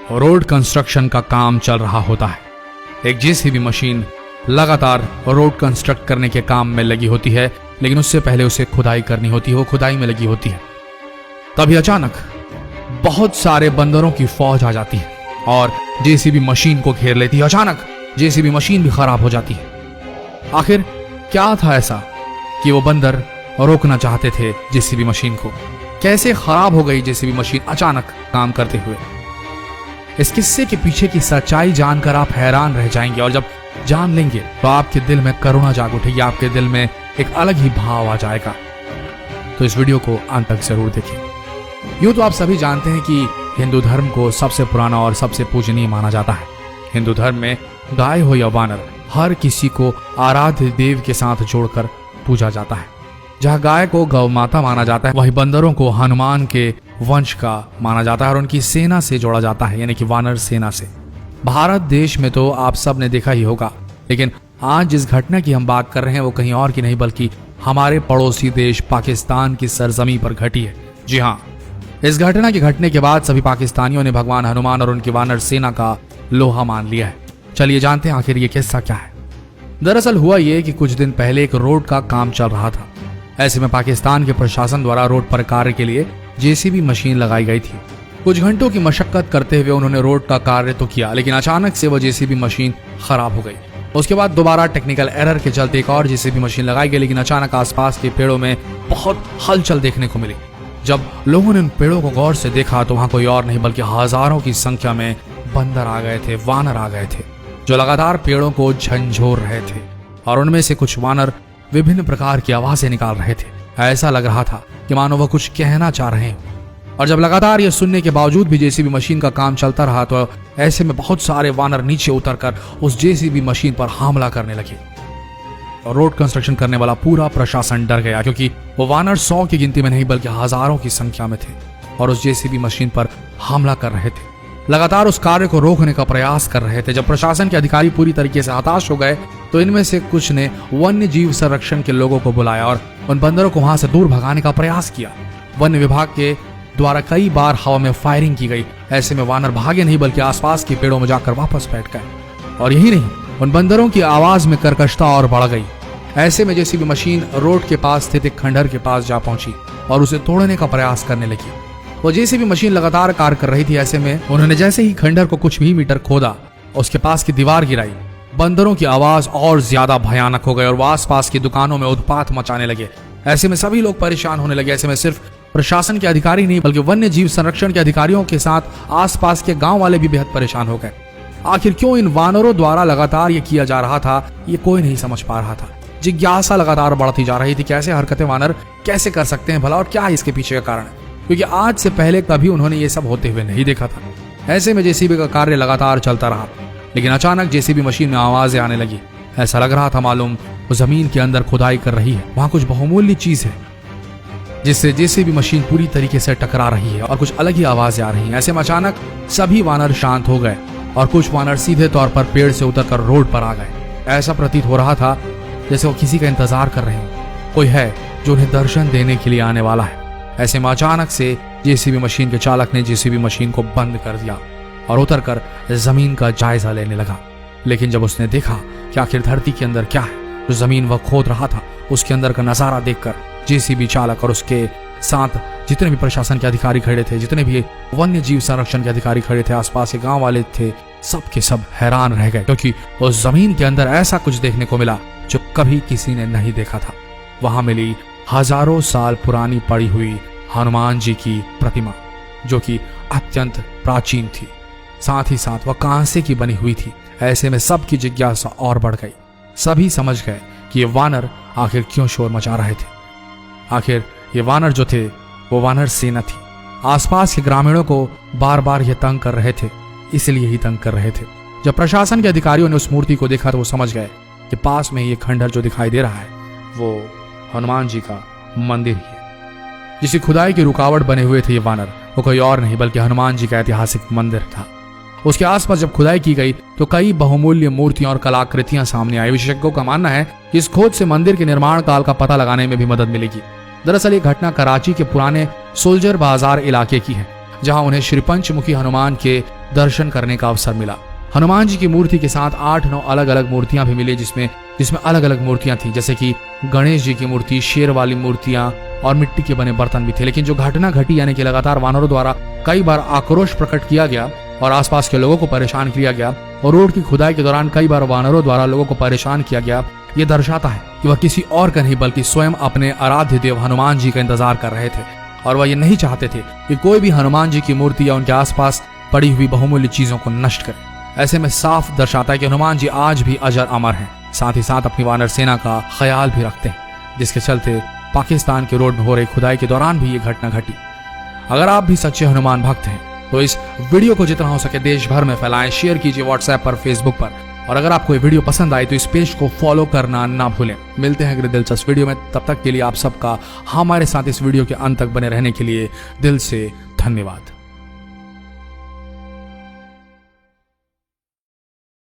Road construction का काम चल रहा होता है। एक जेसीबी मशीन लगातार रोड कंस्ट्रक्ट करने के काम में लगी होती है, लेकिन उससे पहले उसे खुदाई करनी होती है। वो खुदाई में लगी होती है। तभी अचानक बहुत सारे बंदरों की फौज आ जाती है और जेसीबी मशीन को घेर लेती है। अचानक जेसीबी मशीन भी खराब हो जाती है। आखिर क्या था ऐसा कि वो बंदर रोकना चाहते थे जेसीबी मशीन को? कैसे खराब हो गई जेसीबी मशीन अचानक काम करते हुए? इस किस्से के पीछे की सच्चाई जानकर आप हैरान रह जाएंगे, और जब जान लेंगे तो आपके दिल में करुणा जाग उठेगी, आपके दिल में एक अलग ही भाव आ जाएगा। तो इस वीडियो को अंत तक जरूर देखें। यूं तो आप सभी जानते हैं कि हिंदू धर्म को सबसे पुराना और सबसे पूजनीय माना जाता है। हिंदू धर्म में गाय हो या वानर, हर किसी को आराध्य देव के साथ जोड़कर पूजा जाता है। जहाँ गाय को गौ माता माना जाता है, वही बंदरों को हनुमान के वंश का माना जाता है और उनकी सेना से जोड़ा जाता है, यानी कि वानर सेना से। भारत देश में तो आप सब ने देखा ही होगा, लेकिन आज जिस घटना की हम बात कर रहे हैं वो कहीं और की नहीं बल्कि हमारे पड़ोसी देश पाकिस्तान की सरजमी पर घटी है। जी हाँ, इस घटना के घटने के बाद सभी पाकिस्तानियों ने भगवान हनुमान और उनकी वानर सेना का लोहा मान लिया है। चलिए जानते हैं आखिर ये किस्सा क्या है। दरअसल हुआ ये कि कुछ दिन पहले एक रोड का काम चल रहा था। ऐसे में पाकिस्तान के प्रशासन द्वारा रोड पर कार्य के लिए जेसीबी मशीन लगाई गई थी। कुछ घंटों की मशक्कत करते हुए उन्होंने रोड का कार्य तो किया, लेकिन अचानक से वो जेसीबी मशीन खराब हो गई। उसके बाद दोबारा टेक्निकल एरर के चलते एक और जेसीबी मशीन लगाई गई, लेकिन अचानक आसपास के पेड़ों में बहुत हलचल देखने को मिली। जब लोगों ने उन पेड़ों को गौर से देखा तो वहां कोई और नहीं बल्कि हजारों की संख्या में बंदर आ गए थे, वानर आ गए थे, जो लगातार पेड़ों को झंझोर रहे थे। और उनमें से कुछ वानर विभिन्न प्रकार की आवाजें निकाल रहे थे। ऐसा लग रहा था कि मानो वह कुछ कहना चाह रहे हैं। और जब लगातार यह सुनने के बावजूद भी जेसीबी मशीन का काम चलता रहा तो ऐसे में बहुत सारे वानर नीचे उतरकर उस जेसीबी मशीन पर हमला करने लगे। और रोड कंस्ट्रक्शन करने वाला पूरा प्रशासन डर गया, क्योंकि वो वानर 100 की गिनती में नहीं बल्कि हजारों की संख्या में थे और उस जेसीबी मशीन पर हमला कर रहे थे, लगातार उस कार्य को रोकने का प्रयास कर रहे थे। जब प्रशासन के अधिकारी पूरी तरीके से हताश हो गए तो इनमें से कुछ ने वन्य जीव संरक्षण के लोगों को बुलाया और उन बंदरों को वहां से दूर भगाने का प्रयास किया। वन्य विभाग के द्वारा कई बार हवा में फायरिंग की गई। ऐसे में वानर भागे नहीं बल्कि आसपास के पेड़ों में जाकर वापस बैठ गए। और यही नहीं, उन बंदरों की आवाज में कर्कशता और बढ़ गई। ऐसे में जेसीबी मशीन रोड के पास स्थित एक खंडहर के पास जा पहुंची और उसे तोड़ने का प्रयास करने लगी। वो जेसीबी मशीन लगातार कार्य कर रही थी। ऐसे में उन्होंने जैसे ही खंडहर को कुछ भी मीटर खोदा, उसके पास की दीवार गिराई, बंदरों की आवाज और ज्यादा भयानक हो गई और वो आसपास की दुकानों में उत्पात मचाने लगे। ऐसे में सभी लोग परेशान होने लगे। ऐसे में सिर्फ प्रशासन के अधिकारी नहीं बल्कि वन्य जीव संरक्षण के अधिकारियों के साथ आसपास के गांव वाले भी बेहद परेशान हो गए। आखिर क्यों इन वानरों द्वारा लगातार ये किया जा रहा था, ये कोई नहीं समझ पा रहा था। जिज्ञासा लगातार बढ़ती जा रही थी कि ऐसे हरकतें वानर कैसे कर सकते हैं भला, और क्या है इसके पीछे का कारण, क्योंकि आज से पहले कभी उन्होंने ये सब होते हुए नहीं देखा था। ऐसे में जेसीबी का कार्य लगातार चलता रहा, लेकिन अचानक जेसीबी मशीन में आवाजें आने लगी। ऐसा लग रहा था मालूम वो जमीन के अंदर खुदाई कर रही है, वहां कुछ बहुमूल्य चीज है जिससे जेसीबी मशीन पूरी तरीके से टकरा रही है और कुछ अलग ही आवाजें आ रही हैं। ऐसे में अचानक सभी वानर शांत हो गए और कुछ वानर सीधे तौर पर पेड़ से उतरकर रोड पर आ गए। ऐसा प्रतीत हो रहा था जैसे वो किसी का इंतजार कर रहे हैं, कोई है जो उन्हें दर्शन देने के लिए आने वाला है। ऐसे में अचानक से जेसीबी मशीन के चालक ने जेसीबी मशीन को बंद कर दिया और उतरकर जमीन का जायजा लेने लगा। लेकिन जब उसने देखा कि आखिर धरती के अंदर क्या है, जो जमीन वह खोद रहा था, उसके अंदर का नजारा देखकर जेसीबी चालक और उसके साथ जितने भी प्रशासन के अधिकारी खड़े थे, जितने भी वन्य जीव संरक्षण के अधिकारी खड़े थे, आसपास के गांव वाले थे, सब के सब हैरान रह गए, क्योंकि उस जमीन के अंदर ऐसा कुछ देखने को मिला जो कभी किसी ने नहीं देखा था। वहां मिली हजारों साल पुरानी पड़ी हुई हनुमान जी की प्रतिमा, जो कि अत्यंत प्राचीन थी, साथ ही साथ वह कांसे की बनी हुई थी। ऐसे में सबकी जिज्ञासा और बढ़ गई। सभी समझ गए कि ये वानर आखिर क्यों शोर मचा रहे थे। आखिर ये वानर जो थे वो वानर सेना थी। आसपास के ग्रामीणों को बार बार ये तंग कर रहे थे, इसलिए ही तंग कर रहे थे। जब प्रशासन के अधिकारियों ने उस मूर्ति को देखा तो वो समझ गए कि पास में ये खंडहर जो दिखाई दे रहा है वो हनुमान जी का मंदिर ही है। जिसकी खुदाई की रुकावट बने हुए थे ये वानर, वो कोई और नहीं बल्कि हनुमान जी का ऐतिहासिक मंदिर था। उसके आसपास जब खुदाई की गई तो कई बहुमूल्य मूर्तियां और कलाकृतियां सामने आई। विशेषज्ञों का मानना है कि इस खोज से मंदिर के निर्माण काल का पता लगाने में भी मदद मिलेगी। दरअसल ये घटना कराची के पुराने सोल्जर बाजार इलाके की है, जहां उन्हें श्री पंचमुखी हनुमान के दर्शन करने का अवसर मिला। हनुमान जी की मूर्ति के साथ 8-9 अलग अलग मूर्तियां भी मिली, जिसमें अलग अलग मूर्तियां थी, जैसे कि गणेश जी की मूर्ति, शेर वाली मूर्तियां और मिट्टी के बने बर्तन भी थे। लेकिन जो घटना घटी, यानी कि लगातार वानरों द्वारा कई बार आक्रोश प्रकट किया गया और आसपास के लोगों को परेशान किया गया और रोड की खुदाई के दौरान कई बार वानरों द्वारा लोगों को परेशान किया गया, ये दर्शाता है कि वह किसी और का नहीं बल्कि स्वयं अपने आराध्य देव हनुमान जी का इंतजार कर रहे थे और वह ये नहीं चाहते थे कि कोई भी हनुमान जी की मूर्ति या उनके आसपास पड़ी हुई बहुमूल्य चीजों को नष्ट करे। ऐसे में साफ दर्शाता है कि हनुमान जी आज भी अजर अमर हैं, साथ ही साथ अपनी वानर सेना का ख्याल भी रखते हैं, जिसके चलते पाकिस्तान के रोड में हो रही खुदाई के दौरान भी ये घटना घटी। अगर आप भी सच्चे हनुमान भक्त हैं तो इस वीडियो को जितना हो सके देश भर में फैलाएं, शेयर कीजिए व्हाट्सएप पर, फेसबुक पर, और अगर आपको ये वीडियो पसंद आई तो इस पेज को फॉलो करना ना भूलें। मिलते हैं अगले दिलचस्प वीडियो में, तब तक के लिए आप सबका हमारे साथ इस वीडियो के अंत तक बने रहने के लिए दिल से धन्यवाद।